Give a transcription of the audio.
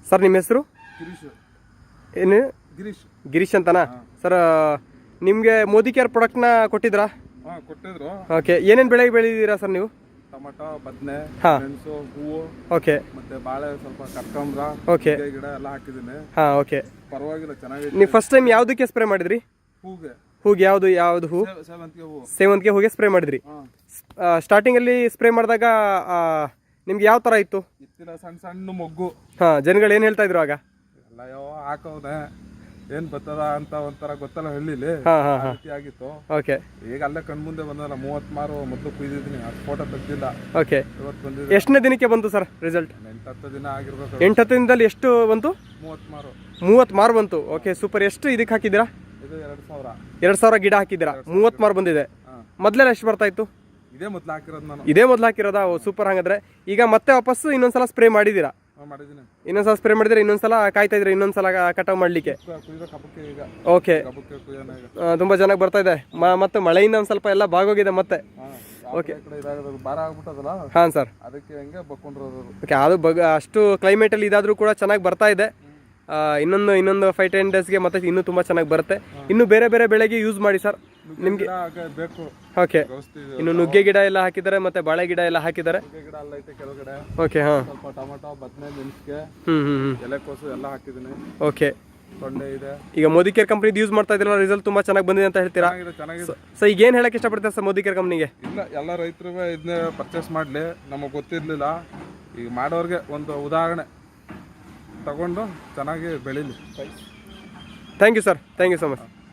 Sir ನಿಮ್ಮ ಹೆಸರು ಗಿರೀಶ್. ಏನು? ಗಿರೀಶ್. ಗಿರೀಶ್ ಅಂತನಾ? ಸರ್ ನಿಮಗೆ ಮೋದಿ ಕೇರ್ ಪ್ರಾಡಕ್ಟ್ನ ಕೊಟ್ಟಿದ್ರಾ? ಕೊಟ್ಟಿದ್ರು. ಓಕೆ, ಏನೇನು ಬೆಳೆ ಬೆಳೆದಿದ್ದೀರಾ ಸರ್ ನೀವು? ಟೊಮೆಟೊ, ಬದನೆ, ಮೆಣಸು, ಹೂವು, ಓಕೆ, ಮತ್ತೆ ಬಾಳೆ, ಸ್ವಲ್ಪ ಕರ್ಕಂಬ್ರ, ಓಕೆ, ಗಿಡ ಎಲ್ಲ ಹಾಕಿದ್ದೀನಿ. ಓಕೆ, ಪರವಾಗಿಲ್ಲ, ಚೆನ್ನಾಗಿದೆ. ನೀವು ಫಸ್ಟ್ ಟೈಮ್ ಯಾವುದಕ್ಕೆ ಸ್ಪ್ರೇ ಮಾಡಿದ್ರಿ? ಹೂಗೆ ಯಾವುದು ಹೂ? ಸೇವಂತಿಗೆ ಹೂಗೆ ಸ್ಪ್ರೇ ಮಾಡಿದ್ರಿ. ಸ್ಟಾರ್ಟಿಂಗಲ್ಲಿ ಸ್ಪ್ರೇ ಮಾಡಿದಾಗ ನಿಮ್ಗೆ ಯಾವ ಥರ ಇತ್ತು? ಸಣ್ಣ ಸಣ್ಣ ಮೊಗ್ಗು. ಜನಗಳು ಏನು ಹೇಳ್ತಾ ಇದ್ರು ಆಗ? ಎಲ್ಲ ಹಾಕೋದೆ ಏನ್ ಬರ್ತದ ಅಂತ ಒಂಥರ ಗೊತ್ತಲ್ಲ, ಹಳ್ಳಿಲಿ ಆಗಿತ್ತು. ಓಕೆ, ಈಗ ಅಲ್ಲೇ ಕಣ್ ಮುಂದೆ ಬಂದಲ್ಲ, 30 ಮಾರು ಮೊದಲು ಕುಯ್ದಿದ್ದೀನಿ, ಫೋಟೋ ತೆಗ್ದಿಲ್ಲ. ಓಕೆ, ಇವತ್ತು ಬಂದಿದೆ. ಎಷ್ಟನೇ ದಿನಕ್ಕೆ ಬಂತು ಸರ್ ರಿಸಲ್ಟ್? 8-10 ದಿನ ಆಗಿರ್ಬೇಕು. 8-10 ದಿನದಲ್ಲಿ ಎಷ್ಟು ಬಂತು? 30 ಮಾರು. 30 ಮಾರು ಬಂತು. Okay, super. ಎಷ್ಟು ಇದಕ್ಕೆ ಹಾಕಿದ್ದೀರಾ? ಇದು 2000. 2000 ಗಿಡ ಹಾಕಿದ್ದೀರಾ, 30 ಮಾರು ಬಂದಿದೆ. ಮೊದಲೆಲ್ಲ ಎಷ್ಟು ಬರ್ತಾ ಇತ್ತು? ಇದೇ ಮೊದಲು ಹಾಕಿರೋದು ನಾನು. ಇದೇ ಮೊದಲು ಹಾಕಿರೋದಾ? ಸೂಪರ್. ಹಾಗಾದ್ರೆ ಈಗ ಮತ್ತೆ ವಾಪಸ್ ಇನ್ನೊಂದ್ಸಲ ಸ್ಪ್ರೇ ಮಾಡಿದ್ದೀರಾ? ಮಾಡಿದ್ದೀನಿ. ಇನ್ನೊಂದ್ಸಲ ಸ್ಪ್ರೇ ಮಾಡಿದ್ರೆ ಇನ್ನೊಂದ್ಸಲ ಕಾಯ್ತಾ ಇದ್ರೆ ಇನ್ನೊಂದ್ಸಲ ಕಟಾವ್ ಮಾಡ್ಲಿಕ್ಕೆ. ಓಕೆ, ತುಂಬಾ ಚೆನ್ನಾಗಿ ಬರ್ತಾ ಇದೆ. ಮತ್ತೆ ಮಳೆಯಿಂದ ಒಂದ್ ಸ್ವಲ್ಪ ಎಲ್ಲ ಬಾಗೋಗಿದೆ ಮತ್ತೆ. ಓಕೆ, ಭಾರ ಆಗ್ಬಿಟ್ಟದಲ್ಲ. ಹಾಂ ಸರ್, ಅದಕ್ಕೆ ಹೆಂಗೆ ಬಕ್ಕೊಂಡ್ರದು. ಓಕೆ, ಅದು ಅಷ್ಟು ಕ್ಲೈಮೇಟಲ್ಲಿ ಇದಾದರೂ ಕೂಡ ಚೆನ್ನಾಗಿ ಬರ್ತಾ ಇದೆ. ಇನ್ನೊಂದು 5-10 ಡೇಸ್ಗೆ ಮತ್ತೆ ಇನ್ನೂ ತುಂಬ ಚೆನ್ನಾಗಿ ಬರುತ್ತೆ. ಇನ್ನು ಬೇರೆ ಬೇರೆ ಬೆಳೆಗೆ ಯೂಸ್ ಮಾಡಿ ಸರ್ ನಿಮಗೆ ಬೇಕು. ಓಕೆ, ಇನ್ನು ನುಗ್ಗೆ ಗಿಡ ಎಲ್ಲ ಹಾಕಿದ್ದಾರೆ, ಮತ್ತೆ ಬಾಳೆ ಗಿಡ ಎಲ್ಲ ಹಾಕಿದ್ದಾರೆ. ಓಕೆ, ಹಾಂ, ಸ್ವಲ್ಪ ಟೊಮೆಟೊ, ಬದನೆ, ಮೆಣಸಿಗೆ, ಎಲೆಕೋಸು ಎಲ್ಲ ಹಾಕಿದ್ದೀನಿ. ಓಕೆ, ತೊಂಡೆ ಇದೆ. ಈಗ ಮೋದಿ ಕೇರ್ ಕಂಪ್ನಿದು ಯೂಸ್ ಮಾಡ್ತಾ ಇದ್ರಲ್ಲ, ರಿಸಲ್ಟ್ ತುಂಬಾ ಚೆನ್ನಾಗಿ ಬಂದಿದೆ ಅಂತ ಹೇಳ್ತೀರಾ? ಚೆನ್ನಾಗಿದೆ. ಸೊ ಈಗ ಏನು ಹೇಳಕ್ಕೆ ಇಷ್ಟಪಡ್ತಾರೆ ಸರ್ ಮೋದಿ ಕೇರ್ ಕಂಪ್ನಿಗೆ? ಇಲ್ಲ, ಎಲ್ಲ ರೈತರು ಇದನ್ನೇ ಪರ್ಚೇಸ್ ಮಾಡಲಿ. ನಮಗೆ ಗೊತ್ತಿರಲಿಲ್ಲ, ಈಗ ಮಾಡೋರಿಗೆ ಒಂದು ಉದಾಹರಣೆ ತಗೊಂಡು ಚೆನ್ನಾಗಿ ಬೆಳೀಲಿ. Thank you sir, thank you so much.